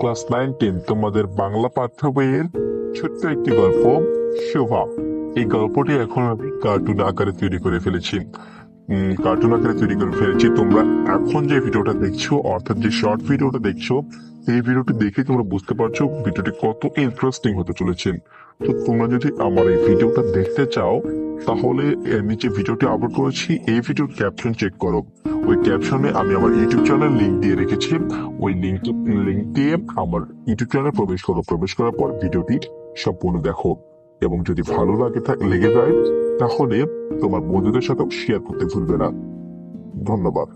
Class 9-10 তোমাদের বাংলা পাঠ্য বইয়ের ছোট্ট একটি গল্প, শোভা। এই গল্পটি এখন আমি কার্টুন আকারে তৈরি করে ফেলেছি। তোমরা এখন যে ভিডিওটা দেখছো, অর্থাৎ যে শর্ট ভিডিওটা দেখছো, এই ভিডিওটি দেখে তোমরা বুঝতে পারছো ভিডিওটি কত ইন্টারেস্টিং হতে চলেছে। তো তোমরা যদি আমার এই ভিডিওটা দেখতে চাও, তাহলে নিচে ভিডিওটি আপলোড করেছি, এই ভিডিওর ক্যাপশন চেক করো। ওই ক্যাপশনে আমি আমার ইউটিউব চ্যানেল লিংক দিয়ে রেখেছি। ওই লিংক দিয়ে আমার ইউটিউব চ্যানেলে প্রবেশ করো। প্রবেশ করার পর ভিডিওটি সম্পূর্ণ দেখো, এবং যদি ভালো লেগে যায়, তাহলে তোমার বন্ধুদের সাথেও শেয়ার করতে ভুলবে না। ধন্যবাদ।